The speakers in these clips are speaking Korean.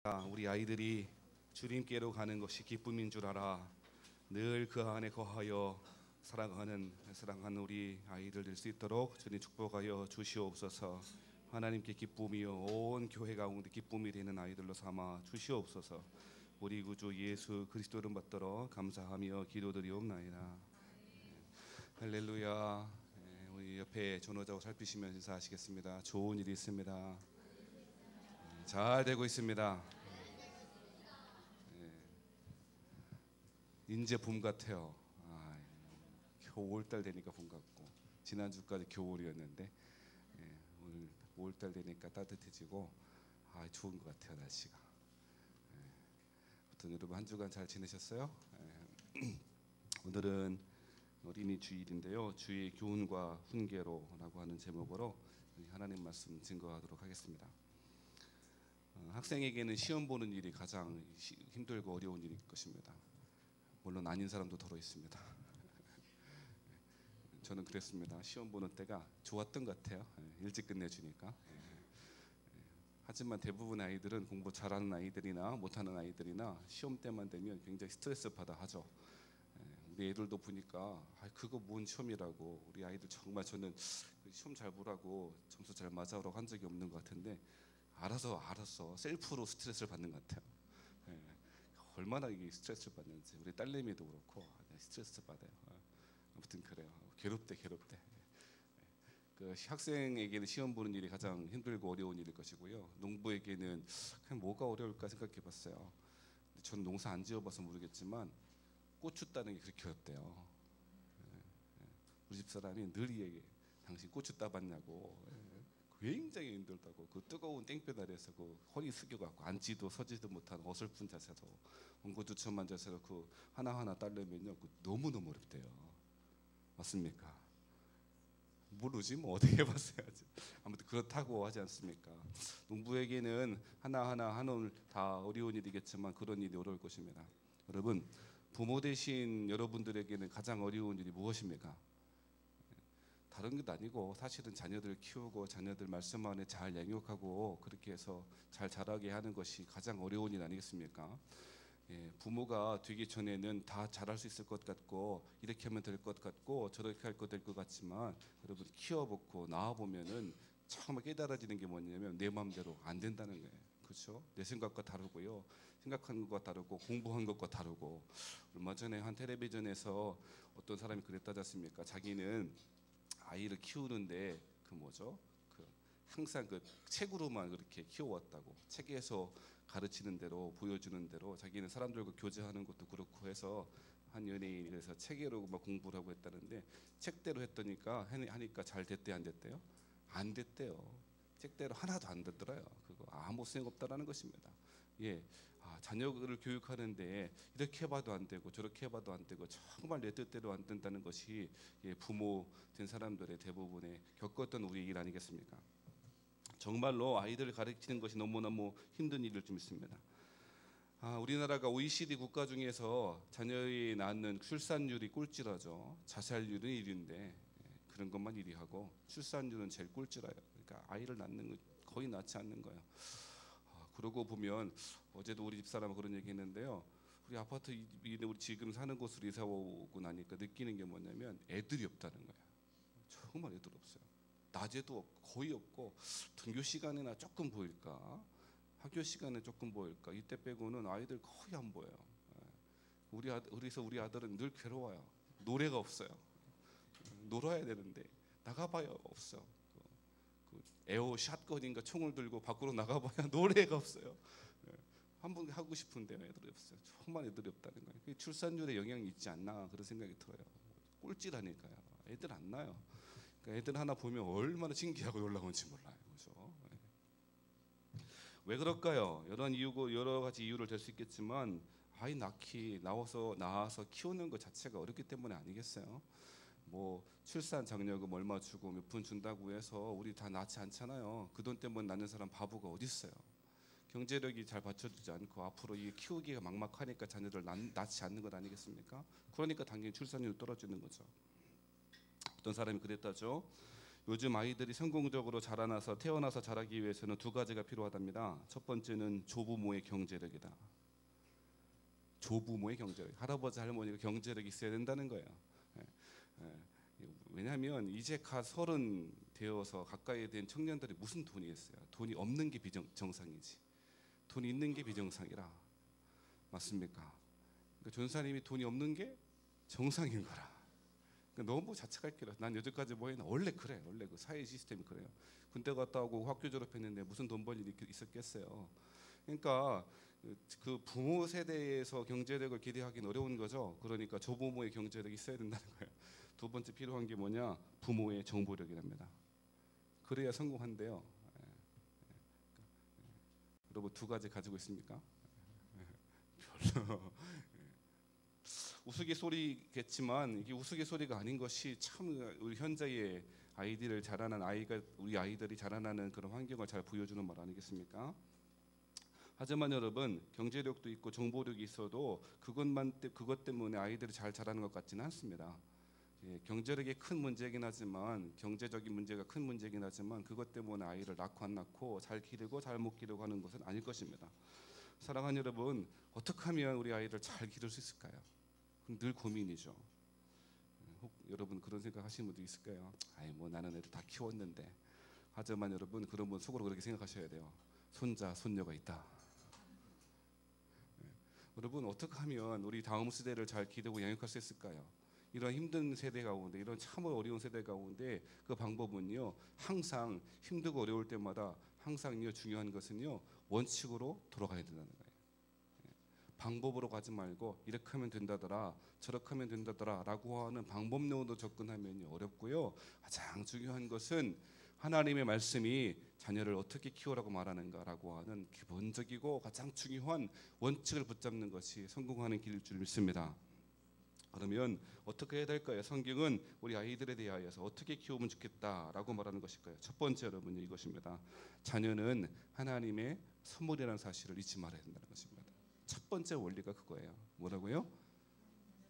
우리 아이들이 주님께로 가는 것이 기쁨인 줄 알아. 늘 그 안에 거하여 사랑하는 우리 아이들 될 수 있도록 주님 축복하여 주시옵소서. 하나님께 기쁨이요 온 교회 가운데 기쁨이 되는 아이들로 삼아 주시옵소서. 우리 구주 예수 그리스도 이름 받들어 감사하며 기도드리옵나이다. 할렐루야. 우리 옆에 전호자고 살피시면서 인사하시겠습니다. 좋은 일이 있습니다. 잘 되고 있습니다. 이제 봄 같아요. 겨울 5월달 되니까 봄 같고, 지난주까지 겨울이었는데 오늘 5월달 되니까 따뜻해지고 좋은 것 같아요. 날씨가. 아무튼 여러분 한 주간 잘 지내셨어요? 오늘은 어린이 주일인데요. 주의 교훈과 훈계로라고 하는 제목으로 하나님 말씀 증거하도록 하겠습니다. 학생에게는 시험 보는 일이 가장 힘들고 어려운 일일 것입니다. 물론 아닌 사람도 더러 있습니다. 저는 그랬습니다. 시험 보는 때가 좋았던 것 같아요. 일찍 끝내주니까. 하지만 대부분의 아이들은 공부 잘하는 아이들이나 못하는 아이들이나 시험 때만 되면 굉장히 스트레스 받아 하죠. 우리 애들도 보니까 그거 뭔 시험이라고. 우리 아이들 정말 저는 시험 잘 보라고 점수 잘 맞아오라고 한 적이 없는 것 같은데 알아서 셀프로 스트레스를 받는 것 같아요. 얼마나 이게 스트레스를 받는지. 우리 딸내미도 그렇고 스트레스 받아요. 아무튼 그래요. 괴롭대. 그 학생에게는 시험 보는 일이 가장 힘들고 어려운 일일 것이고요. 농부에게는 그냥 뭐가 어려울까 생각해봤어요. 저는 농사 안 지어봐서 모르겠지만 고추 따는 게 그렇게 어렵대요. 우리 집 사람이 늘 얘기해. 당신 고추 따봤냐고. 굉장히 힘들다고. 그 뜨거운 땡볕 아래에서 그 허리 숙여갖고 앉지도 서지도 못한 어설픈 자세로 엉거주춤한 자세로 그 하나하나 따려면요 너무너무 어렵대요. 맞습니까? 모르지 뭐 어떻게 해봤어야지. 아무튼 그렇다고 하지 않습니까? 농부에게는 하나하나 한올 다 어려운 일이겠지만 그런 일이 어려울 것입니다. 여러분 부모 되신 여러분들에게는 가장 어려운 일이 무엇입니까? 다른 게 아니고 사실은 자녀들 키우고 자녀들 말씀 안에 잘 양육하고 그렇게 해서 잘 자라게 하는 것이 가장 어려운 일 아니겠습니까? 부모가 되기 전에는 다 잘할 수 있을 것 같고 이렇게 하면 될 것 같고 저렇게 할 것 될 것 같지만 여러분 키워보고 나와보면은 정말 깨달아지는 게 뭐냐면 내 마음대로 안 된다는 거예요. 그렇죠? 내 생각과 다르고요. 생각한 것과 다르고 공부한 것과 다르고. 얼마 전에 한 텔레비전에서 어떤 사람이 그랬다지 않습니까? 자기는 아이를 키우는데 항상 그 책으로만 그렇게 키워왔다고. 책에서 가르치는 대로 보여주는 대로 자기는 사람들과 교제하는 것도 그렇고 해서 한 연예인이 그래서 책으로 막 공부를 하고 했다는데 책대로 하니까 잘 됐대 안 됐대요? 안 됐대요. 책대로 하나도 안 됐더라요. 그거 아무 소용 없다라는 것입니다. 자녀를 교육하는데 이렇게 해봐도 안 되고 저렇게 해봐도 안 되고 정말 내 뜻대로 안 된다는 것이 부모 된 사람들의 대부분의 겪었던 우리 일 아니겠습니까? 정말로 아이들을 가르치는 것이 너무너무 힘든 일일 좀 있습니다. 우리나라가 OECD 국가 중에서 자녀의 낳는 출산율이 꼴찌라죠. 자살률은 1위인데 그런 것만 1위하고 출산율은 제일 꼴찌라요. 그러니까 아이를 낳는 거 거의 낳지 않는 거예요. 그러고 보면 어제도 우리 집사람하고 그런 얘기했는데요. 우리 아파트 우리 지금 사는 곳으로 이사 오고 나니까 느끼는 게 뭐냐면 애들이 없다는 거예요. 정말 애들 없어요. 낮에도 거의 없고 등교 시간이나 조금 보일까, 학교 시간에 조금 보일까. 이때 빼고는 아이들 거의 안 보여요. 우리 아들은 늘 괴로워요. 노래가 없어요. 놀아야 되는데 나가봐야 없어. 에어 샷건인가 총을 들고 밖으로 나가봐야 노래가 없어요. 한번 하고 싶은데 애들이 없어요. 정말 애들이 없다는 거예요. 출산율에 영향이 있지 않나 그런 생각이 들어요. 꼴찌라니까요. 애들 안 나요. 그러니까 애들 하나 보면 얼마나 신기하고 놀라운지 몰라요. 그렇죠? 왜 그럴까요? 여러 가지 이유를 댈 수 있겠지만 아이 낳아서 키우는 것 자체가 어렵기 때문에 아니겠어요? 출산 장려금 얼마 주고 몇 푼 준다고 해서 우리 다 낳지 않잖아요. 그 돈 때문에 낳는 사람 바보가 어디 있어요? 경제력이 잘 받쳐주지 않고 앞으로 이 키우기가 막막하니까 자녀들 낳지 않는 것 아니겠습니까? 그러니까 당연히 출산율이 떨어지는 거죠. 어떤 사람이 그랬다죠. 요즘 아이들이 성공적으로 자라나서 태어나서 자라기 위해서는 두 가지가 필요하답니다. 첫 번째는 조부모의 경제력이다. 조부모의 경제력. 할아버지 할머니가 경제력이 있어야 된다는 거예요. 왜냐하면 이제 갓 30 되어서 가까이 된 청년들이 무슨 돈이 있어요. 돈이 없는 게 비정상이지. 돈이 있는 게 비정상이라. 맞습니까? 그러니까 전사님이 돈이 없는 게 정상인 거라. 그러니까 너무 자책할 게 없어. 난 여태까지 뭐 했나? 원래 그래. 원래 그 사회 시스템이 그래요. 군대 갔다 오고 학교 졸업했는데 무슨 돈 벌 일이 있었겠어요. 그러니까 그 부모 세대에서 경제력을 기대하기는 어려운 거죠. 그러니까 조부모의 경제력이 있어야 된다는 거예요. 두 번째 필요한 게 뭐냐? 부모의 정보력이랍니다. 그래야 성공한대요. 여러분 두 가지 가지고 있습니까? 별로. 우스갯소리겠지만 이게 우스갯소리가 아닌 것이 참 우리 현재의 아이들을 자라는 우리 아이들이 자라나는 그런 환경을 잘 보여주는 말 아니겠습니까? 하지만 여러분 경제력도 있고 정보력이 있어도 그것 때문에 아이들이 잘 자라는 것 같지는 않습니다. 경제력이 큰 문제이긴 하지만 경제적인 문제가 큰 문제이긴 하지만 그것 때문에 아이를 낳고 안 낳고 잘 기르고 잘 못 기르고 하는 것은 아닐 것입니다. 사랑하는 여러분, 어떻게 하면 우리 아이를 잘 기를 수 있을까요? 늘 고민이죠. 혹 여러분 그런 생각하시는 분도 있을까요? 아이 뭐 나는 애들 다 키웠는데. 하지만 여러분 그런 분 속으로 그렇게 생각하셔야 돼요. 손자 손녀가 있다. 여러분 어떻게 하면 우리 다음 세대를 잘 기르고 양육할 수 있을까요? 이런 힘든 세대 가운데, 이런 참 어려운 세대 가운데 그 방법은요, 항상 힘들고 어려울 때마다 항상요 중요한 것은요 원칙으로 돌아가야 된다는 거예요. 방법으로 가지 말고 이렇게 하면 된다더라, 저렇게 하면 된다더라라고 하는 방법론으로 접근하면 어렵고요. 가장 중요한 것은 하나님의 말씀이 자녀를 어떻게 키우라고 말하는가라고 하는 기본적이고 가장 중요한 원칙을 붙잡는 것이 성공하는 길일 줄 믿습니다. 그러면 어떻게 해야 될까요? 성경은 우리 아이들에 대하여서 어떻게 키우면 좋겠다라고 말하는 것일까요? 첫 번째 여러분 이것입니다. 자녀는 하나님의 선물이라는 사실을 잊지 말아야 된다는 것입니다. 첫 번째 원리가 그거예요. 뭐라고요?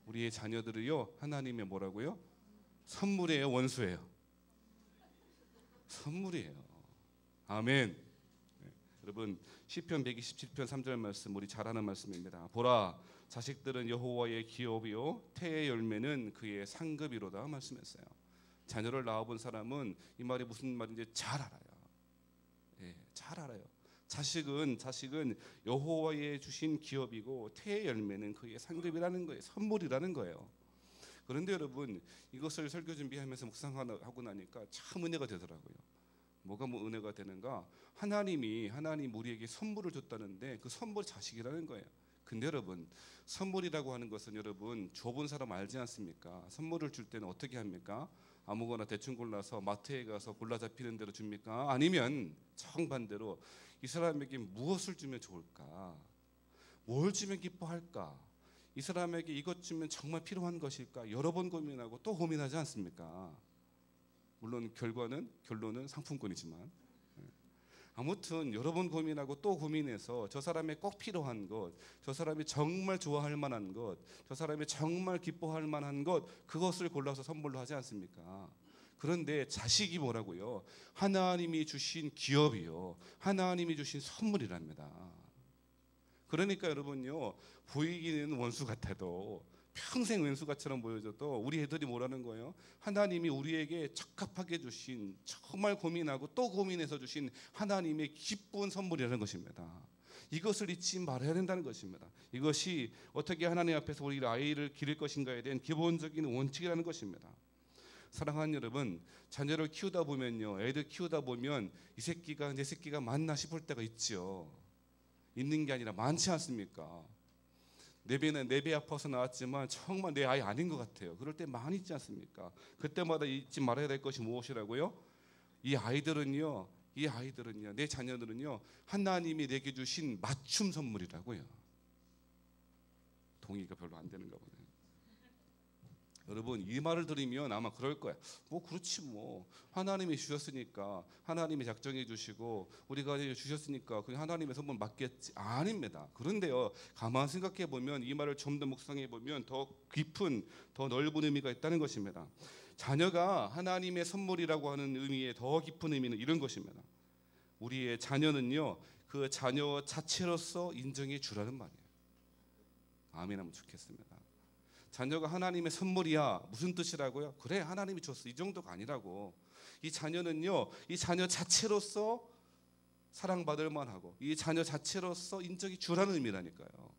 우리의 자녀들이요 하나님의 뭐라고요? 선물이에요, 원수예요? 선물이에요. 아멘. 여러분 시편 127편 3절 말씀 우리 잘 아는 말씀입니다. 보라 자식들은 여호와의 기업이요 태의 열매는 그의 상급이로다 말씀했어요. 자녀를 낳아본 사람은 이 말이 무슨 말인지 잘 알아요. 잘 알아요. 자식은 여호와의 주신 기업이고 태의 열매는 그의 상급이라는 거예요. 선물이라는 거예요. 그런데 여러분 이것을 설교 준비하면서 묵상하고 나니까 참 은혜가 되더라고요. 뭐가 은혜가 되는가? 하나님 우리에게 선물을 줬다는데 그 선물 자식이라는 거예요. 근데 여러분 선물이라고 하는 것은 여러분 줘본 사람 알지 않습니까? 선물을 줄 때는 어떻게 합니까? 아무거나 대충 골라서 마트에 가서 골라 잡히는 대로 줍니까? 아니면 정반대로 이 사람에게 무엇을 주면 좋을까? 뭘 주면 기뻐할까? 이 사람에게 이것 주면 정말 필요한 것일까? 여러 번 고민하고 또 고민하지 않습니까? 물론 결론은 상품권이지만 아무튼 여러 번 고민하고 또 고민해서 저 사람의 꼭 필요한 것, 저 사람이 정말 좋아할 만한 것, 저 사람이 정말 기뻐할 만한 것 그것을 골라서 선물로 하지 않습니까? 그런데 자식이 뭐라고요? 하나님이 주신 기업이요 하나님이 주신 선물이랍니다. 그러니까 여러분요 보이기는 원수 같아도 평생 왼수가처럼 보여줘도 우리 애들이 뭐라는 거예요? 하나님이 우리에게 적합하게 주신 정말 고민하고 또 고민해서 주신 하나님의 기쁜 선물이라는 것입니다. 이것을 잊지 말아야 된다는 것입니다. 이것이 어떻게 하나님 앞에서 우리 아이를 기를 것인가에 대한 기본적인 원칙이라는 것입니다. 사랑하는 여러분, 자녀를 키우다 보면요, 애들 키우다 보면 이 새끼가 내 새끼가 맞나 싶을 때가 있죠. 있는 게 아니라 많지 않습니까? 내 배 아파서 나왔지만 정말 내 아이 아닌 것 같아요. 그럴 때 많이 있지 않습니까? 그때마다 잊지 말아야 될 것이 무엇이라고요? 이 아이들은요 내 자녀들은요 하나님이 내게 주신 맞춤 선물이라고요. 동의가 별로 안 되는가 보네요. 여러분 이 말을 들으면 아마 그럴 거야. 뭐 그렇지 뭐 하나님이 주셨으니까 하나님이 작정해 주시고 우리가 주셨으니까 그냥 하나님의 선물 맞겠지. 아닙니다. 그런데요 가만 생각해 보면 이 말을 좀 더 묵상해 보면 더 깊은 더 넓은 의미가 있다는 것입니다. 자녀가 하나님의 선물이라고 하는 의미의 더 깊은 의미는 이런 것입니다. 우리의 자녀는요, 그 자녀 자체로서 인정해 주라는 말이에요. 아멘 하면 좋겠습니다. 자녀가 하나님의 선물이야. 무슨 뜻이라고요? 그래, 하나님이 줬어. 이 정도가 아니라고. 이 자녀는요, 이 자녀 자체로서 사랑받을 만하고 이 자녀 자체로서 인정해 주라는 의미라니까요.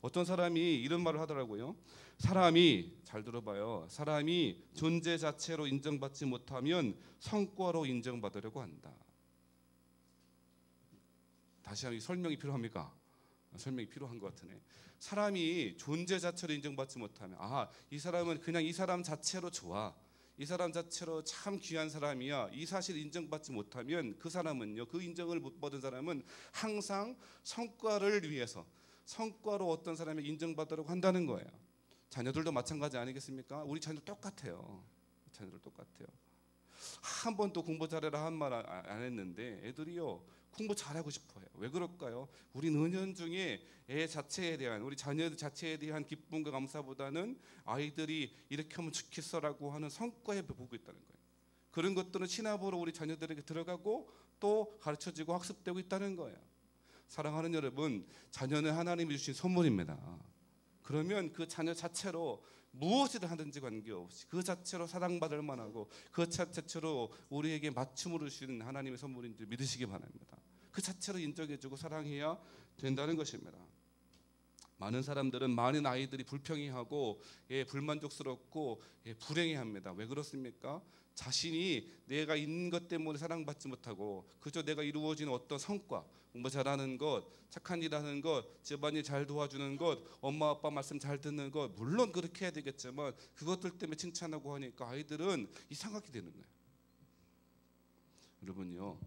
어떤 사람이 이런 말을 하더라고요. 사람이, 잘 들어봐요, 사람이 존재 자체로 인정받지 못하면 성과로 인정받으려고 한다. 다시 한번 설명이 필요합니까? 설명이 필요한 것 같으네. 사람이 존재 자체로 인정받지 못하면, 이 사람은 그냥 이 사람 자체로 좋아, 이 사람 자체로 참 귀한 사람이야, 이 사실 인정받지 못하면 그 사람은요, 그 인정을 못 받은 사람은 항상 성과를 위해서, 성과로 어떤 사람이 인정받으려고 한다는 거예요. 자녀들도 마찬가지 아니겠습니까? 우리 자녀들 똑같아요. 자녀들 똑같아요. 한 번도 공부 잘해라 한 말 안 했는데 애들이요, 공부 잘하고 싶어요. 왜 그럴까요? 우리 은연중에 애 자체에 대한, 우리 자녀 자체에 대한 기쁨과 감사보다는 아이들이 이렇게 하면 좋겠어라고 하는 성과에 보고 있다는 거예요. 그런 것들은 신압으로 우리 자녀들에게 들어가고 또 가르쳐지고 학습되고 있다는 거예요. 사랑하는 여러분, 자녀는 하나님이 주신 선물입니다. 그러면 그 자녀 자체로 무엇이든 하든지 관계없이 그 자체로 사랑받을 만하고 그 자체로 우리에게 맞춤으로 주시는 하나님의 선물인 줄 믿으시기 바랍니다. 그 자체로 인정해주고 사랑해야 된다는 것입니다. 많은 사람들은 많은 아이들이 불평해하고 불만족스럽고 불행해합니다. 왜 그렇습니까? 자신이 내가 있는 것 때문에 사랑받지 못하고 그저 내가 이루어지는 어떤 성과, 공부 잘하는 것, 착한 일 하는 것, 집안일 잘 도와주는 것, 엄마 아빠 말씀 잘 듣는 것, 물론 그렇게 해야 되겠지만 그것들 때문에 칭찬하고 하니까 아이들은 이상하게 되는 거예요. 여러분요,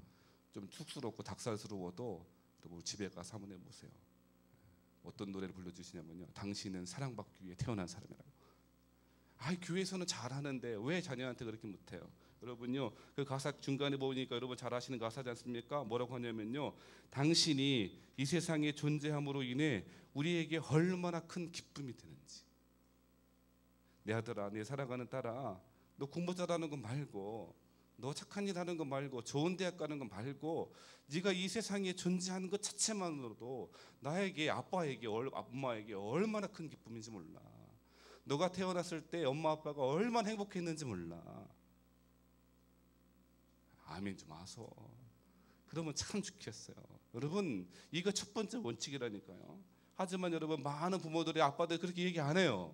좀 쑥스럽고 닭살스러워도 여러분 집에 가서 한번 해보세요. 어떤 노래를 불러주시냐면요, 당신은 사랑받기 위해 태어난 사람이라고. 교회에서는 잘하는데 왜 자녀한테 그렇게 못해요? 여러분요, 그 가사 중간에 보니까 여러분 잘 아시는 가사지 않습니까? 뭐라고 하냐면요, 당신이 이 세상에 존재함으로 인해 우리에게 얼마나 큰 기쁨이 되는지. 내 아들아, 내 사랑하는 딸아, 너 공부 잘하는 거 말고, 너 착한 일 하는 거 말고, 좋은 대학 가는 거 말고, 네가 이 세상에 존재하는 것 자체만으로도 나에게, 아빠에게, 엄마에게 얼마나 큰 기쁨인지 몰라. 너가 태어났을 때 엄마 아빠가 얼마나 행복했는지 몰라. 아멘 좀 하소. 그러면 참 좋겠어요. 여러분, 이거 첫 번째 원칙이라니까요. 하지만 여러분, 많은 부모들이, 아빠들이 그렇게 얘기 안 해요.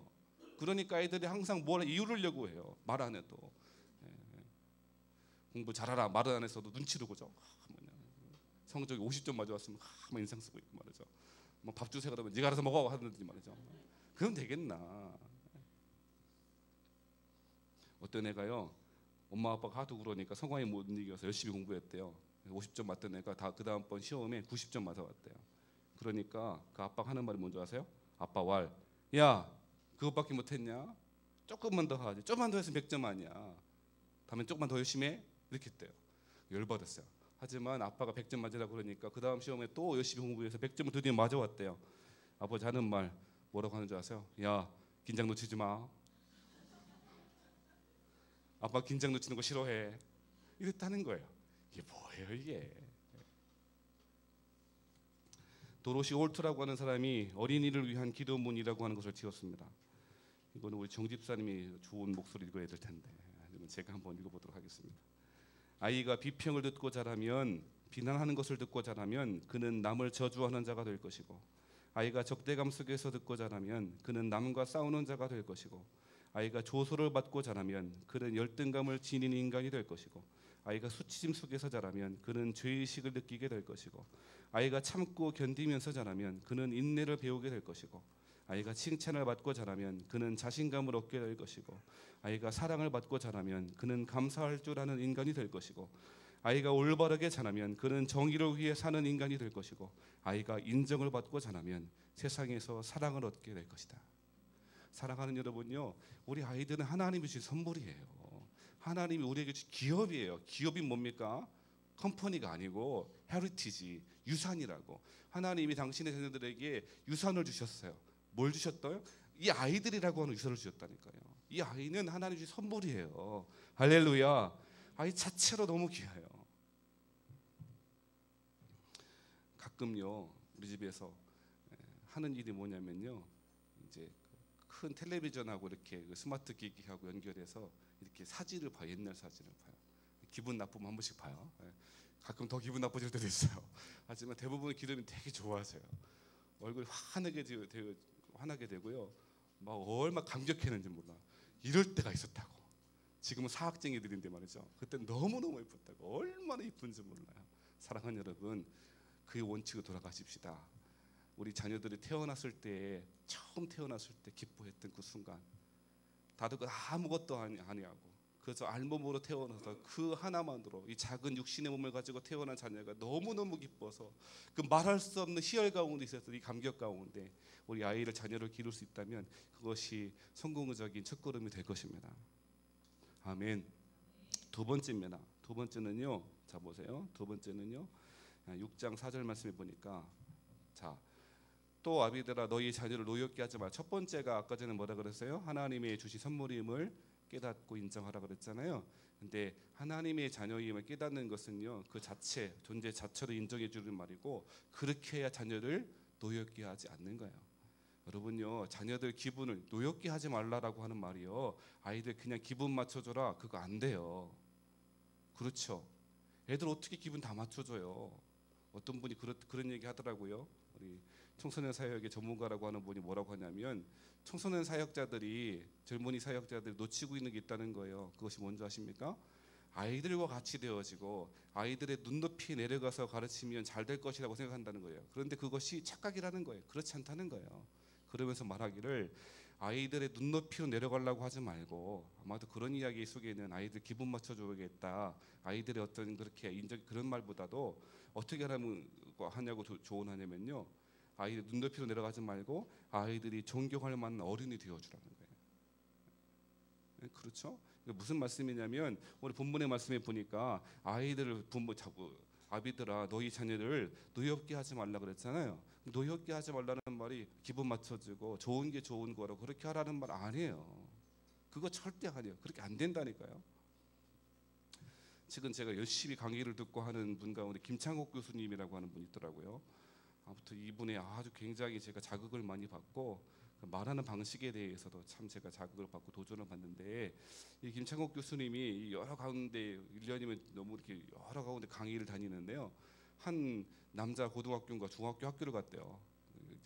그러니까 아이들이 항상 뭘 이유려고 해요. 말 안 해도. 공부 잘하라 말은 안 했어도 눈치를 보죠. 성적이 50점 맞아왔으면 막 인상 쓰고 있고 말이죠. 뭐 밥 주세요 그러면 네가 알아서 먹어 하든지 말이죠. 그럼 되겠나? 어떤 애가요, 엄마 아빠가 하도 그러니까 성화에 못 이겨서 열심히 공부했대요. 50점 맞던 애가 그 다음번 시험에 90점 맞아왔대요. 그러니까 그 아빠가 하는 말이 뭔지 아세요? 아빠 왈, 야 그것밖에 못했냐? 조금만 더 하지. 조금만 더 했으면 100점 아니야. 다음엔 조금만 더 열심히 해? 이렇게 했대요. 열받았어요. 하지만 아빠가 100점 맞으라고 그러니까 그 다음 시험에 또 열심히 공부해서 100점을 드디어 맞아왔대요. 아버지 하는 말 뭐라고 하는 줄 아세요? 야 긴장 놓치지 마. 아빠 긴장 놓치는 거 싫어해. 이랬다는 거예요. 이게 뭐예요 이게? 도로시 올트라고 하는 사람이 어린이를 위한 기도문이라고 하는 것을 지었습니다. 이거는 우리 정 집사님이 좋은 목소리 읽어야 될 텐데 제가 한번 읽어보도록 하겠습니다. 아이가 비평을 듣고 자라면, 비난하는 것을 듣고 자라면 그는 남을 저주하는 자가 될 것이고, 아이가 적대감 속에서 듣고 자라면 그는 남과 싸우는 자가 될 것이고, 아이가 조소를 받고 자라면 그는 열등감을 지닌 인간이 될 것이고, 아이가 수치심 속에서 자라면 그는 죄의식을 느끼게 될 것이고, 아이가 참고 견디면서 자라면 그는 인내를 배우게 될 것이고, 아이가 칭찬을 받고 자라면 그는 자신감을 얻게 될 것이고, 아이가 사랑을 받고 자라면 그는 감사할 줄 아는 인간이 될 것이고, 아이가 올바르게 자라면 그는 정의를 위해 사는 인간이 될 것이고, 아이가 인정을 받고 자라면 세상에서 사랑을 얻게 될 것이다. 사랑하는 여러분요, 우리 아이들은 하나님이 주신 선물이에요. 하나님이 우리에게 주신 기업이에요. 기업이 뭡니까? 컴퍼니가 아니고 헤리티지, 유산이라고. 하나님이 당신의 자녀들에게 유산을 주셨어요. 뭘 주셨어요? 이 아이들이라고 하는 유산을 주셨다니까요. 이 아이는 하나님 주신 선물이에요. 할렐루야. 아이 자체로 너무 귀해요. 가끔요 우리 집에서 하는 일이 뭐냐면요, 이제 큰 텔레비전하고 이렇게 스마트 기기하고 연결해서 이렇게 사진을 봐요. 옛날 사진을 봐요. 기분 나쁘면 한 번씩 봐요. 가끔 더 기분 나빠질 때도 있어요. 하지만 대부분 기름이 되게 좋아하세요. 얼굴이 환하게 되고요. 막 얼마나 감격했는지 몰라. 이럴 때가 있었다고. 지금은 사학쟁이들인데 말이죠. 그때 너무너무 예뻤다고. 얼마나 예쁜지 몰라요. 사랑하는 여러분, 그 원칙으로 돌아가십시다. 우리 자녀들이 태어났을 때, 처음 태어났을 때 기뻐했던 그 순간, 다들 아무것도 아니하고 그래서 알몸으로 태어나서 그 하나만으로 이 작은 육신의 몸을 가지고 태어난 자녀가 너무너무 기뻐서 그 말할 수 없는 희열 가운데 있어서 이 감격 가운데 우리 아이를 자녀를 기를 수 있다면 그것이 성공적인 첫걸음이 될 것입니다. 아멘. 두 번째입니다. 두 번째는요, 자 보세요. 두 번째는요, 6장 4절 말씀에 보니까, 자, 또 아비들아 너희 자녀를 노엽게 하지 마. 첫 번째가 아까 전에 뭐라 그랬어요? 하나님의 주신 선물임을 깨닫고 인정하라 그랬잖아요. 근데 하나님의 자녀임을 깨닫는 것은요, 그 자체, 존재 자체로 인정해 주는 말이고, 그렇게 해야 자녀를 노엽게 하지 않는 거예요. 여러분요, 자녀들 기분을 노엽게 하지 말라라고 하는 말이요, 아이들 그냥 기분 맞춰줘라, 그거 안 돼요. 그렇죠? 애들 어떻게 기분 다 맞춰줘요? 어떤 분이 그런 얘기 하더라고요. 우리 청소년 사역의 전문가라고 하는 분이 뭐라고 하냐면, 청소년 사역자들이, 젊은이 사역자들이 놓치고 있는 게 있다는 거예요. 그것이 뭔지 아십니까? 아이들과 같이 되어지고 아이들의 눈높이에 내려가서 가르치면 잘 될 것이라고 생각한다는 거예요. 그런데 그것이 착각이라는 거예요. 그렇지 않다는 거예요. 그러면서 말하기를, 아이들의 눈높이로 내려가려고 하지 말고, 아마도 그런 이야기 속에는 아이들 기분 맞춰줘야겠다, 아이들의 어떤 그렇게 그런 말보다도 어떻게 하냐고 조언하냐면요, 아이들 눈높이로 내려가지 말고 아이들이 존경할 만한 어른이 되어주라는 거예요. 네, 그렇죠? 무슨 말씀이냐면, 우리 본문의 말씀에 보니까 아이들을 아비들아 너희 자녀를 노엽게 하지 말라 그랬잖아요. 노엽게 하지 말라는 말이 기분 맞춰주고 좋은 게 좋은 거라고 그렇게 하라는 말 아니에요. 그거 절대 아니에요. 그렇게 안 된다니까요. 지금 제가 열심히 강의를 듣고 하는 분 가운데 김창옥 교수님이라고 하는 분이 있더라고요. 아무튼 이분의 아주 굉장히 제가 자극을 많이 받고, 말하는 방식에 대해서도 참 제가 자극을 받고 도전을 받는데, 이 김창옥 교수님이 여러 가운데 1년이면 너무 이렇게 여러 가운데 강의를 다니는데요, 한 남자 고등학교인가 중학교 학교를 갔대요.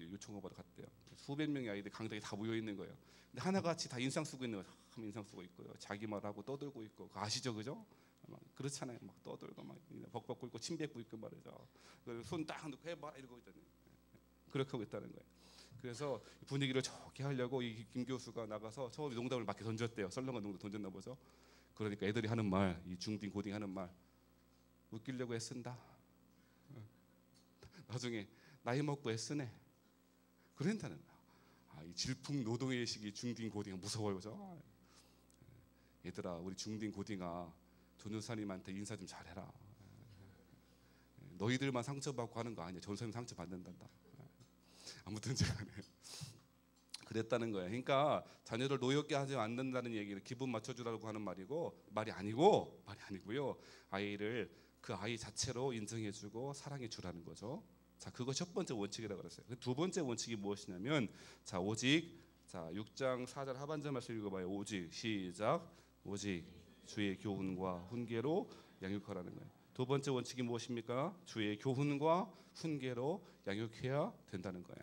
요청을 받아 갔대요. 수백 명의 아이들 강당에 다 모여 있는 거예요. 근데 하나같이 다 인상 쓰고 있는 거예요. 참 인상 쓰고 있고요. 자기 말하고 떠들고 있고, 그거 아시죠, 그죠? 막 그렇잖아요. 막 떠들고 막 벅벅 굴고 침 뱉고 있고 말이죠. 손 딱 놓고 해봐 이러고 있잖아요. 그렇게 하고 있다는 거예요. 그래서 분위기를 좋게 하려고 이 김 교수가 나가서 처음에 농담을 막 던졌대요. 썰렁한 농담 던졌나 보죠. 그러니까 애들이 하는 말, 이 중딩 고딩 하는 말, 웃기려고 애쓴다. 나중에 나이 먹고 애쓰네. 그런다는 거야. 이 질풍 노동의 시기 중딩 고딩 무서워요, 그죠? 얘들아, 우리 중딩 고딩아, 전도사님한테 인사 좀 잘해라. 너희들만 상처받고 하는 거 아니야. 전도사님 상처 받는단다. 아무튼 제가 그랬다는 거예요. 그러니까 자녀들 노엽게 하지 않는다는 얘기를 기분 맞춰주라고 하는 말이 아니고요. 아이를 그 아이 자체로 인정해주고 사랑해주라는 거죠. 자, 그거 첫 번째 원칙이라고 그랬어요. 두 번째 원칙이 무엇이냐면, 자, 오직, 자 6장 4절 하반절 말씀 읽어봐요. 오직, 시작. 오직 주의 교훈과 훈계로 양육하라는 거예요. 두 번째 원칙이 무엇입니까? 주의 교훈과 훈계로 양육해야 된다는 거예요.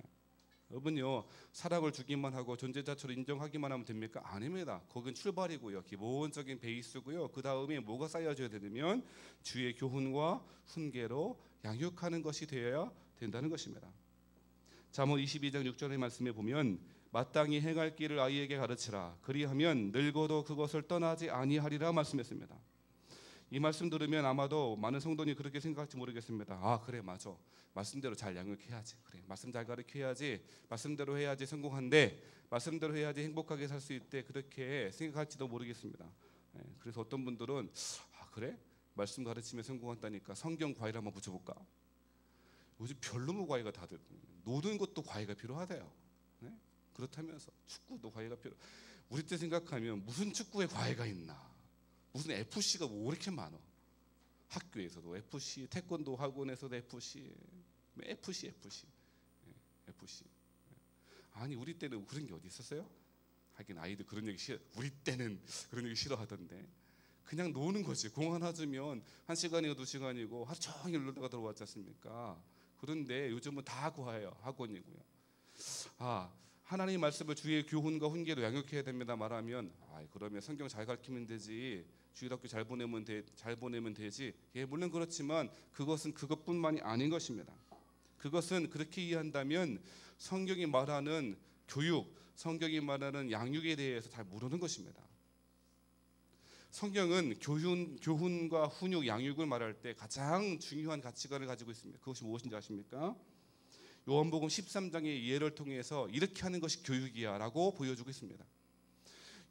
여러분요, 사랑을 주기만 하고 존재 자체로 인정하기만 하면 됩니까? 아닙니다. 거긴 출발이고요, 기본적인 베이스고요. 그 다음에 뭐가 쌓여져야 되냐면 주의 교훈과 훈계로 양육하는 것이 되어야 된다는 것입니다. 잠언 22장 6절의 말씀에 보면, 마땅히 행할 길을 아이에게 가르치라. 그리하면 늙어도 그것을 떠나지 아니하리라 말씀했습니다. 이 말씀 들으면 아마도 많은 성도님이 그렇게 생각할지 모르겠습니다. 아, 그래, 맞아. 말씀대로 잘 양육해야지. 그래, 말씀 잘 가르쳐야지. 말씀대로 해야지 성공한데, 말씀대로 해야지 행복하게 살 수 있대. 그렇게 생각할지도 모르겠습니다. 그래서 어떤 분들은, 아, 그래? 말씀 가르치면 성공한다니까 성경 과외를 한번 붙여볼까? 요즘 별로무 과외가 다들, 노는 것도 과외가 필요하대요. 네? 그렇다면서 축구도 과외가 우리 때 생각하면 무슨 축구에 과외가 있나, 무슨 FC가 뭐 이렇게 많아. 학교에서도 FC, 태권도 학원에서도 FC, FC. 아니 우리 때는 그런 게 어디 있었어요? 하긴 아이들 그런 얘기 싫어. 우리 때는 그런 얘기 싫어하던데. 그냥 노는 거지. 공 하나 주면 1시간이고 2시간이고 하루 종일 놀다가 들어왔지 않습니까? 그런데 요즘은 다 과외요, 학원이고요. 하나님 말씀을 주의 교훈과 훈계로 양육해야 됩니다 말하면, 그러면 성경 잘 가르치면 되지, 주일학교 잘 보내면 되지. 예, 물론 그렇지만 그것은 그것뿐만이 아닌 것입니다. 그것은 그렇게 이해한다면 성경이 말하는 교육, 성경이 말하는 양육에 대해서 잘 모르는 것입니다. 성경은 교훈과 훈육, 양육을 말할 때 가장 중요한 가치관을 가지고 있습니다. 그것이 무엇인지 아십니까? 요한복음 13장의 예를 통해서 이렇게 하는 것이 교육이야 라고 보여주고 있습니다.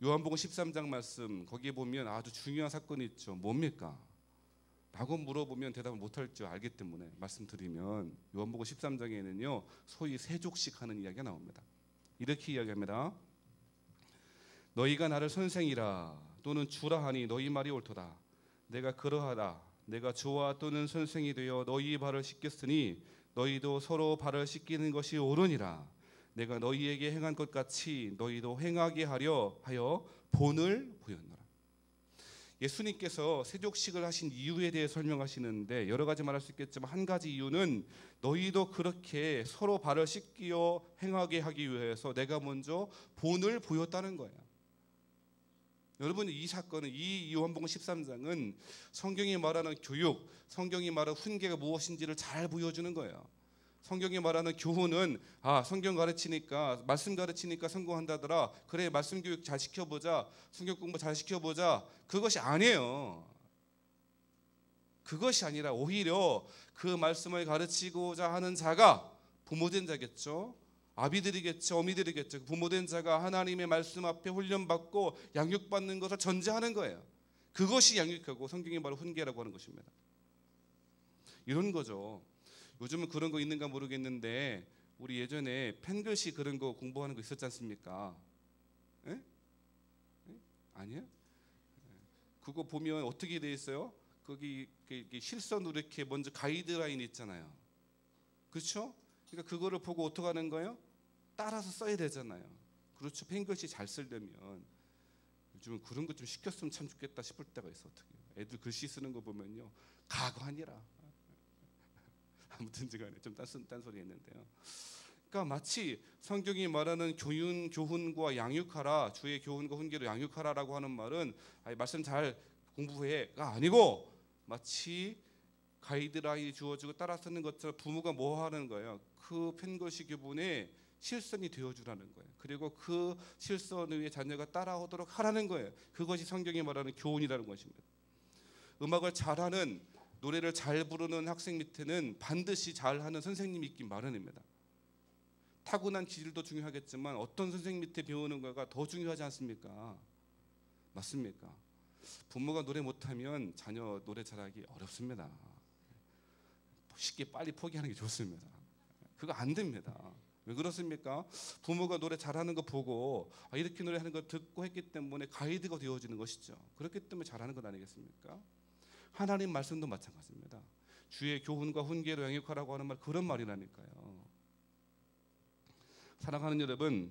요한복음 13장 말씀, 거기에 보면 아주 중요한 사건이 있죠. 뭡니까? 라고 물어보면 대답을 못할 줄 알기 때문에 말씀드리면, 요한복음 13장에는요 소위 세족식 하는 이야기가 나옵니다. 이렇게 이야기합니다. 너희가 나를 선생이라 또는 주라 하니 너희 말이 옳도다. 내가 그러하다. 내가 주와 또는 선생이 되어 너희 발을 씻겼으니 너희도 서로 발을 씻기는 것이 옳으니라. 내가 너희에게 행한 것 같이 너희도 행하게 하려 하여 본을 보였노라. 예수님께서 세족식을 하신 이유에 대해 설명하시는데 여러 가지 말할 수 있겠지만 한 가지 이유는 너희도 그렇게 서로 발을 씻기어 행하게 하기 위해서 내가 먼저 본을 보였다는 거예요. 여러분, 이 사건은, 이 요한복음 13장은 성경이 말하는 교육, 성경이 말하는 훈계가 무엇인지를 잘 보여주는 거예요. 성경이 말하는 교훈은 성경 가르치니까, 말씀 가르치니까 성공한다더라, 그래 말씀 교육 잘 시켜보자, 성경 공부 잘 시켜보자, 그것이 아니에요. 그것이 아니라 오히려 그 말씀을 가르치고자 하는 자가 부모된 자겠죠, 아비들이겠죠, 어미들이겠죠. 부모된 자가 하나님의 말씀 앞에 훈련받고 양육받는 것을 전제하는 거예요. 그것이 양육하고 성경이 바로 훈계라고 하는 것입니다. 이런 거죠. 요즘은 그런 거 있는가 모르겠는데 우리 예전에 펜글씨 그런 거 공부하는 거 있었지 않습니까? 에? 아니에요? 그거 보면 어떻게 돼 있어요? 거기 실선으로 이렇게 먼저 가이드라인 있잖아요. 그렇죠? 그러니까 그거를 보고 어떻게 하는 거예요? 따라서 써야 되잖아요. 그렇죠. 펜글씨 잘 쓰려면. 요즘은 그런 거 좀 시켰으면 참 좋겠다 싶을 때가 있어. 어떻게 애들 글씨 쓰는 거 보면요, 가거 아니라. 아무튼 제가 좀 딴소리 했는데요. 그러니까 마치 성경이 말하는 교훈과 양육하라, 주의 교훈과 훈계로 양육하라라고 하는 말은 말씀 잘 공부해가 아니고 마치 가이드라인이 주어지고 따라 쓰는 것처럼 부모가 뭐 하는 거예요? 그 펜글씨 교본에 실선이 되어주라는 거예요. 그리고 그 실선 위에 자녀가 따라오도록 하라는 거예요. 그것이 성경이 말하는 교훈이라는 것입니다. 음악을 잘하는, 노래를 잘 부르는 학생 밑에는 반드시 잘하는 선생님이 있기 마련입니다. 타고난 기질도 중요하겠지만 어떤 선생님 밑에 배우는 거가 더 중요하지 않습니까? 맞습니까? 부모가 노래 못하면 자녀 노래 잘하기 어렵습니다. 쉽게 빨리 포기하는 게 좋습니다. 그거 안 됩니다. 왜 그렇습니까? 부모가 노래 잘하는 거 보고 이렇게 노래하는 거 듣고 했기 때문에 가이드가 되어지는 것이죠. 그렇기 때문에 잘하는 것 아니겠습니까? 하나님 말씀도 마찬가지입니다. 주의 교훈과 훈계로 양육하라고 하는 말, 그런 말이라니까요. 사랑하는 여러분,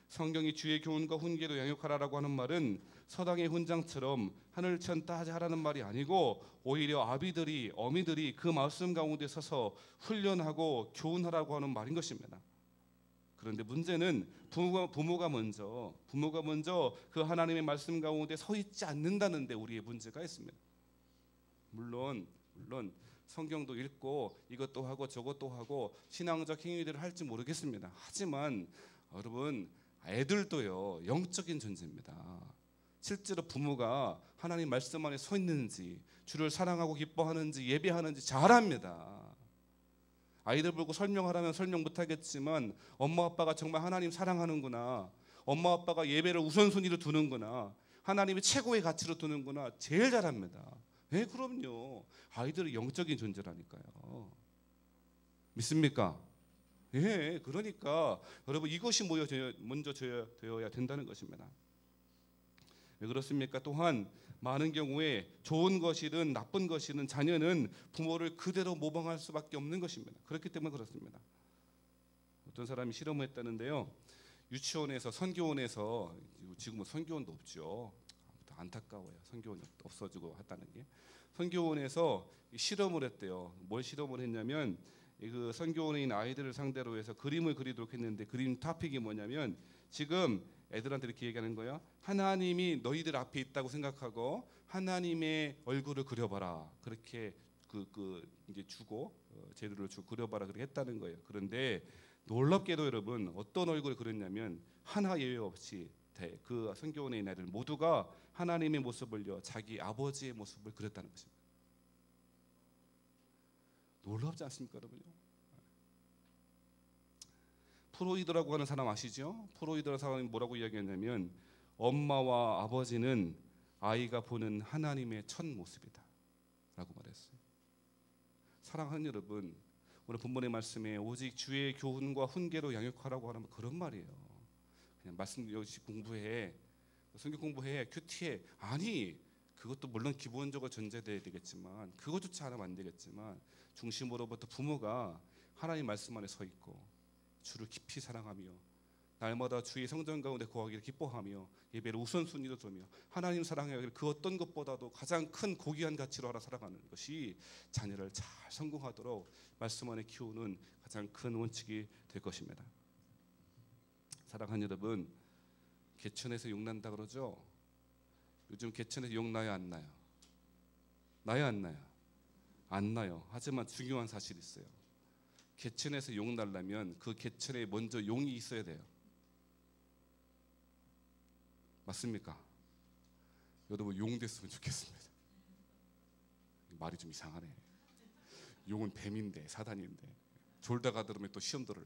성경이 주의 교훈과 훈계로 양육하라고 하는 말은 서당의 훈장처럼 하늘천 따지 하라는 말이 아니고 오히려 아비들이, 어미들이 그 말씀 가운데 서서 훈련하고 교훈하라고 하는 말인 것입니다. 그런데 문제는 부모가 먼저 그 하나님의 말씀 가운데 서 있지 않는다는 데 우리의 문제가 있습니다. 물론 성경도 읽고 이것도 하고 저것도 하고 신앙적 행위들을 할지 모르겠습니다. 하지만 여러분, 애들도요 영적인 존재입니다. 실제로 부모가 하나님 말씀 안에 서 있는지, 주를 사랑하고 기뻐하는지, 예배하는지 잘 압니다. 아이들 보고 설명하라면 설명 못하겠지만 엄마 아빠가 정말 하나님 사랑하는구나, 엄마 아빠가 예배를 우선순위로 두는구나, 하나님이 최고의 가치로 두는구나 제일 잘합니다. 네, 그럼요. 아이들은 영적인 존재라니까요. 믿습니까? 예, 그러니까 여러분, 이것이 먼저 되어야 된다는 것입니다. 왜 그렇습니까? 또한 많은 경우에 좋은 것이든 나쁜 것이든 자녀는 부모를 그대로 모방할 수밖에 없는 것입니다. 그렇기 때문에 그렇습니다. 어떤 사람이 실험을 했다는데요. 유치원에서 선교원에서, 지금은 선교원도 없죠. 안타까워요. 선교원이 없어지고 했다는 게. 선교원에서 실험을 했대요. 뭘 실험을 했냐면 그 선교원에 있는 아이들을 상대로 해서 그림을 그리도록 했는데, 그림 토픽이 뭐냐면 지금 애들한테 이렇게 얘기하는 거예요. 하나님이 너희들 앞에 있다고 생각하고 하나님의 얼굴을 그려봐라. 그렇게 이제 주고 재료를 주고 그려봐라 그렇게 했다는 거예요. 그런데 놀랍게도 여러분, 어떤 얼굴을 그렸냐면 하나 예외 없이 그 선교원에 있는 아이들 모두가 하나님의 모습을요, 자기 아버지의 모습을 그렸다는 것입니다. 놀랍지 않습니까, 여러분요? 프로이드라고 하는 사람 아시죠? 프로이드라는 사람이 뭐라고 이야기했냐면, 엄마와 아버지는 아이가 보는 하나님의 첫 모습이다 라고 말했어요. 사랑하는 여러분, 오늘 본문의 말씀에 오직 주의 교훈과 훈계로 양육하라고 하는 그런 말이에요. 그냥 말씀 열심히 공부해, 성경 공부해, 큐티해. 아니, 그것도 물론 기본적으로 전제돼야 되겠지만, 그것조차 하면 안 되겠지만, 중심으로부터 부모가 하나님 말씀 안에 서 있고 주를 깊이 사랑하며 날마다 주의 성전 가운데 거하기를 기뻐하며 예배를 우선순위로 두며 하나님 사랑하기를 그 어떤 것보다도 가장 큰 고귀한 가치로 하나 살아가는 것이 자녀를 잘 성공하도록 말씀 안에 키우는 가장 큰 원칙이 될 것입니다. 사랑하는 여러분, 개천에서 욕난다 그러죠? 요즘 개천에서 욕 나요, 안 나요? 나요, 안 나요? 안 나요. 하지만 중요한 사실이 있어요. 개천에서 용 날려면 그 개천에 먼저 용이 있어야 돼요. 맞습니까? 여러분, 용 됐으면 좋겠습니다. 말이 좀 이상하네. 용은 뱀인데, 사단인데 졸다가 들으면 또 시험 들으려.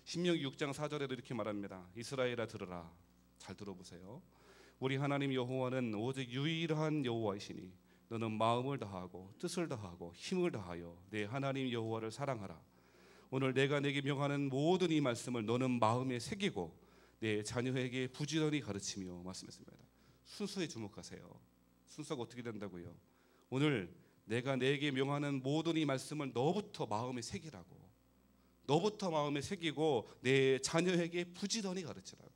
신명기 6장 4절에도 이렇게 말합니다. 이스라엘아 들으라. 잘 들어보세요. 우리 하나님 여호와는 오직 유일한 여호와이시니 너는 마음을 다하고 뜻을 다하고 힘을 다하여 내 하나님 여호와를 사랑하라. 오늘 내가 내게 명하는 모든 이 말씀을 너는 마음에 새기고 내 자녀에게 부지런히 가르치며 말씀했습니다. 순서에 주목하세요. 순서가 어떻게 된다고요? 오늘 내가 내게 명하는 모든 이 말씀을 너부터 마음에 새기라고. 너부터 마음에 새기고 내 자녀에게 부지런히 가르치라고.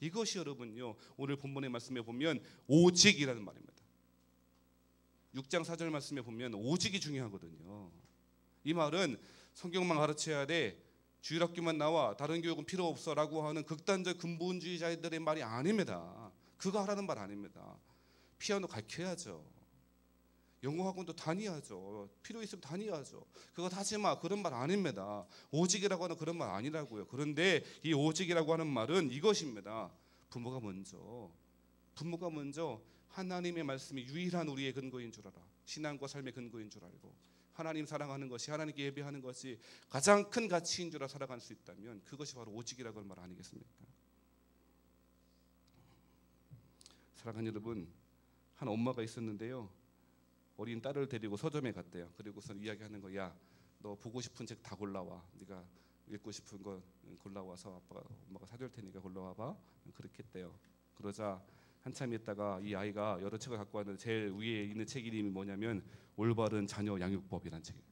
이것이 여러분요, 오늘 본문의 말씀에 보면 오직이라는 말입니다. 6장 4절 말씀에 보면 오직이 중요하거든요. 이 말은 성경만 가르쳐야 돼, 주일학교만 나와, 다른 교육은 필요 없어 라고 하는 극단적 근본주의자들의 말이 아닙니다. 그거 하라는 말 아닙니다. 피아노 가르쳐야죠. 영어학원도 다녀야죠. 필요 있으면 다녀야죠. 그거 하지 마, 그런 말 아닙니다. 오직이라고 하는 그런 말 아니라고요. 그런데 이 오직이라고 하는 말은 이것입니다. 부모가 먼저 하나님의 말씀이 유일한 우리의 근거인 줄 알아. 신앙과 삶의 근거인 줄 알고 하나님 사랑하는 것이, 하나님께 예배하는 것이 가장 큰 가치인 줄 알아 살아갈 수 있다면 그것이 바로 오직이라고 하는 말 아니겠습니까? 사랑하는 여러분, 한 엄마가 있었는데요. 어린 딸을 데리고 서점에 갔대요. 그리고서 이야기하는 거야. 너 보고 싶은 책 다 골라와. 네가 읽고 싶은 거 골라와서 엄마가 사줄 테니까 골라와봐. 그렇게 했대요. 그러자 한참 있다가 이 아이가 여러 책을 갖고 왔는데 제일 위에 있는 책 이름이 뭐냐면 올바른 자녀 양육법이라는 책이에요.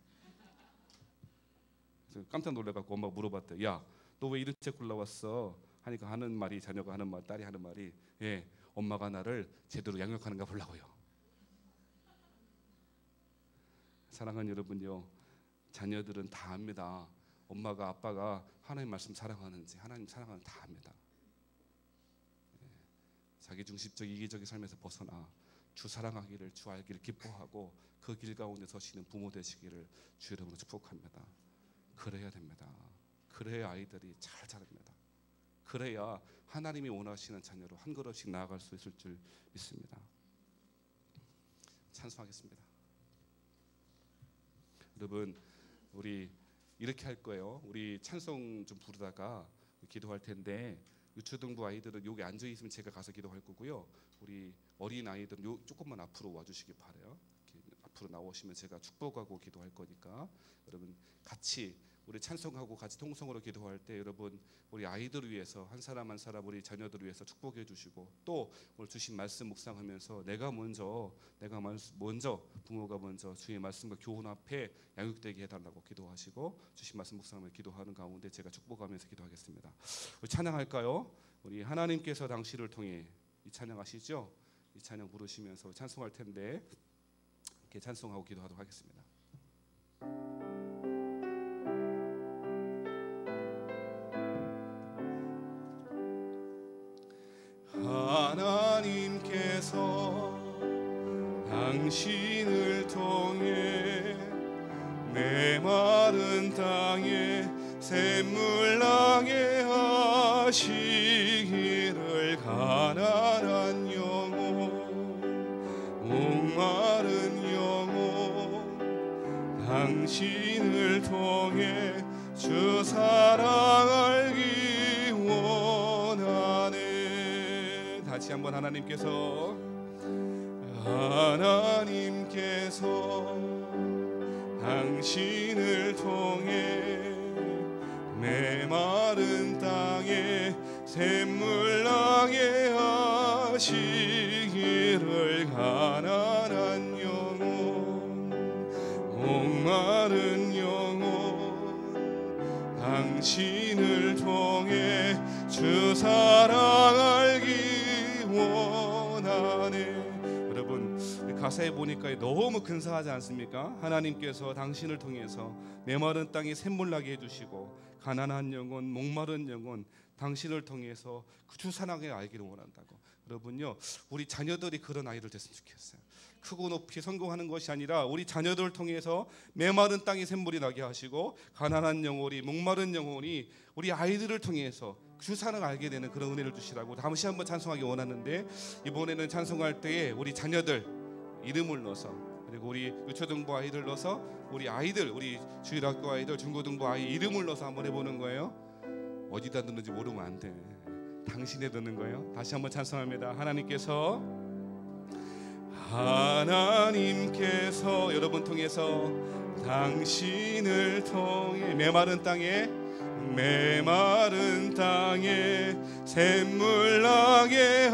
그래서 깜짝 놀래갖고 엄마가 물어봤대. 야, 너 왜 이런 책 골라왔어? 하니까 하는 말이, 자녀가 하는 말, 딸이 하는 말이, 예, 엄마가 나를 제대로 양육하는가 보려고요. 사랑하는 여러분요, 자녀들은 다 압니다. 엄마가 아빠가 하나님 말씀 사랑하는지, 하나님 사랑하는지 다 압니다. 자기중심적 이기적인 삶에서 벗어나 주 사랑하기를, 주 알기를 기뻐하고 그 길 가운데 서시는 부모 되시기를 주 이름으로 축복합니다. 그래야 됩니다. 그래야 아이들이 잘 자랍니다. 그래야 하나님이 원하시는 자녀로 한 걸음씩 나아갈 수 있을 줄 믿습니다. 찬송하겠습니다. 여러분, 우리 이렇게 할 거예요. 우리 찬송 좀 부르다가 기도할 텐데 유초등부 아이들은 여기 앉아 있으면 제가 가서 기도할 거고요. 우리 어린 아이들은 조금만 앞으로 와주시기 바래요. 앞으로 나오시면 제가 축복하고 기도할 거니까 여러분 같이 우리 찬송하고 같이 통성으로 기도할 때 여러분 우리 아이들을 위해서 한 사람 한 사람 우리 자녀들을 위해서 축복해 주시고 또 오늘 주신 말씀 묵상하면서 내가 먼저 부모가 먼저 주의 말씀과 교훈 앞에 양육되게 해달라고 기도하시고 주신 말씀 묵상하며 기도하는 가운데 제가 축복하면서 기도하겠습니다. 우리 찬양할까요? 우리 하나님께서 당신을 통해 이 찬양 아시죠? 이 찬양 부르시면서 찬송할 텐데 이렇게 찬송하고 기도하도록 하겠습니다. 하나님께서 당신을 통해 메마른 땅에 샘물 나게 하시기를 가난한 영혼 목마른 영혼 당신을 통해 주 사랑 알기 원하네. 다시 한번 하나님께서 당신을 통해 메마른 땅에 샘물 나게 하시기를 가난한 영혼 목마른 영혼 당신을 통해 주 사랑 알기 원하네. 여러분 가사에 보니까 너무 근사하지 않습니까? 하나님께서 당신을 통해서 메마른 땅에 샘물 나게 해주시고 가난한 영혼 목마른 영혼 당신을 통해서 그 주 사랑을 알기를 원한다고. 여러분요 우리 자녀들이 그런 아이들 됐으면 좋겠어요. 크고 높이 성공하는 것이 아니라 우리 자녀들을 통해서 메마른 땅에 샘물이 나게 하시고 가난한 영혼이 목마른 영혼이 우리 아이들을 통해서 주 사랑을 알게 되는 그런 은혜를 주시라고 다시 한번 찬송하기 원하는데, 이번에는 찬송할 때에 우리 자녀들 이름을 넣어서 그리고 우리 유초등부 아이들 넣어서 우리 아이들 우리 주일학교 아이들 중고등부 아이 이름을 넣어서 한번 해보는 거예요. 어디다 넣는지 모르면 안 돼. 당신에 넣는 거예요. 다시 한번 찬송합니다. 하나님께서 여러분 통해서 당신을 통해 메마른 땅에 샘물 나게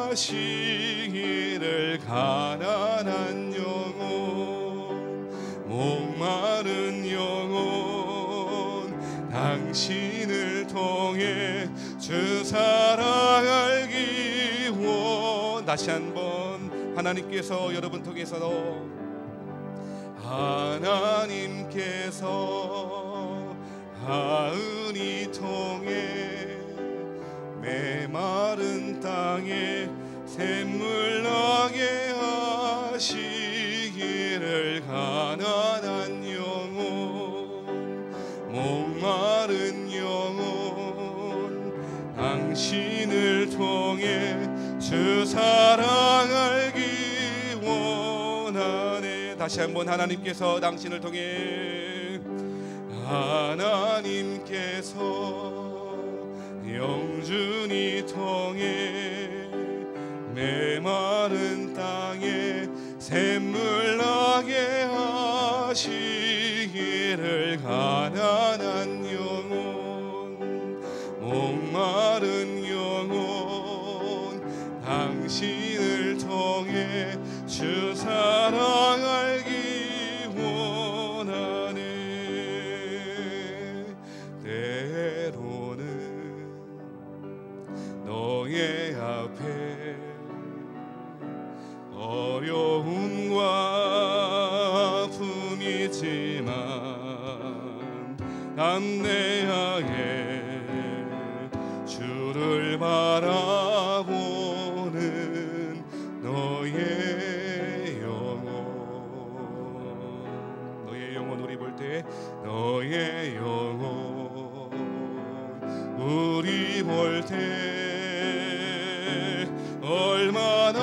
하시기를 가난한 영혼 목마른 영혼 당신을 통해 주 사랑 알기 원. 다시 한번 하나님께서 여러분 통해서 하은이 통해 메마른 땅에 샘물 나게 하시기를 가난한 영혼 목마른 영혼 당신을 통해 주 사랑 알기 원하네. 다시 한번 하나님께서 당신을 통해 영준이 통해 메마른 땅에 샘물 나게 하시기를 가난한 영혼 목마른 영혼 당신을 통해 주 사랑 알기 원하네. 때로는 너의 앞에 어려움과 아픔이지만 담대하게 주를 바라보는 너의 영혼 우리 볼 때 너의 영혼 우리 볼 때 얼마나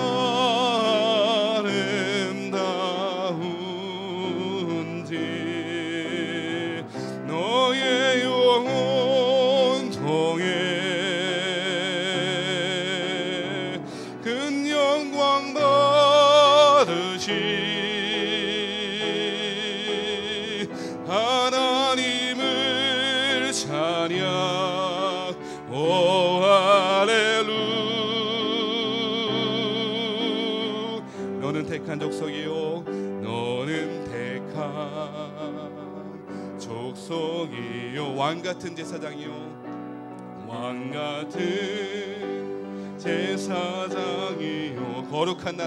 아름다운지 너의 영혼 통해 큰 영광 받으시 하나님을 너는 택한 족속이요 너는 택한 족속이요 왕같은 제사장이요 왕같은 제사장이요 거룩한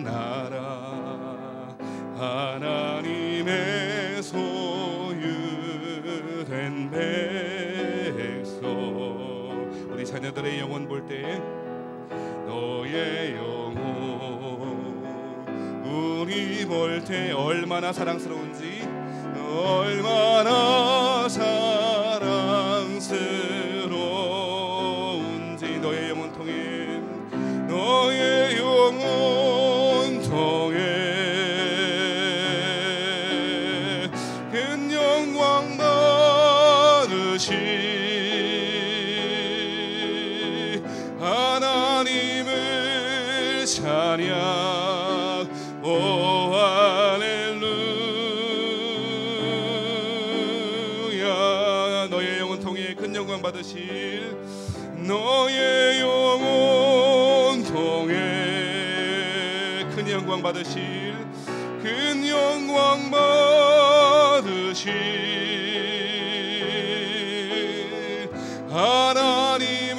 나라 하나님의 소유된 백성 우리 자녀들의 영혼 볼 때 너의 영혼 우리 볼 때 얼마나 사랑스러운지 얼마나 사랑스러운지 너의 영혼 통해 너의 영혼 통해 큰 영광 받으시 하나님을 찬양 오 할렐루야 너의 영혼 통해 큰 영광 받으실 너의 영혼 통해 큰 영광 받으실 큰 영광 받으실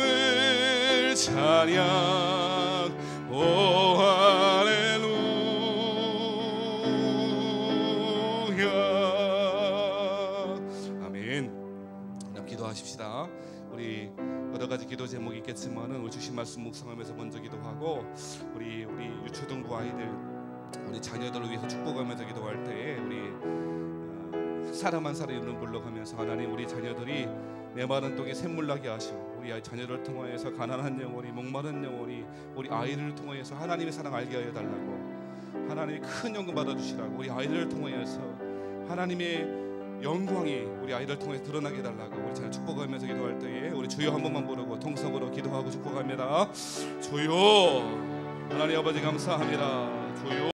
하나님을 찬양 오 할렐루야 아멘. 기도하십시다. 우리 여러 가지 기도 제목이 있겠지만은 우리 주신 말씀 묵상하면서 먼저 기도하고 우리 유초등부 아이들 우리 자녀들을 위해서 축복하면서 기도할 때에 우리 한 사람 한 사람 이름을 불러가면서 하나님 우리 자녀들이 메마른 땅에 샘물 나게 하시고 우리 자녀를 통하여서 가난한 영혼이 목마른 영혼이 우리 아이들을 통하여서 하나님의 사랑 알게 하여 달라고 하나님이 큰 영광 받아주시라고 우리 아이들을 통하여서 하나님의 영광이 우리 아이를 통해 드러나게 해달라고 우리 잘 축복하면서 기도할 때에 우리 주여 한 번만 부르고 통성으로 기도하고 축복합니다. 주여 하나님 아버지 감사합니다. 주여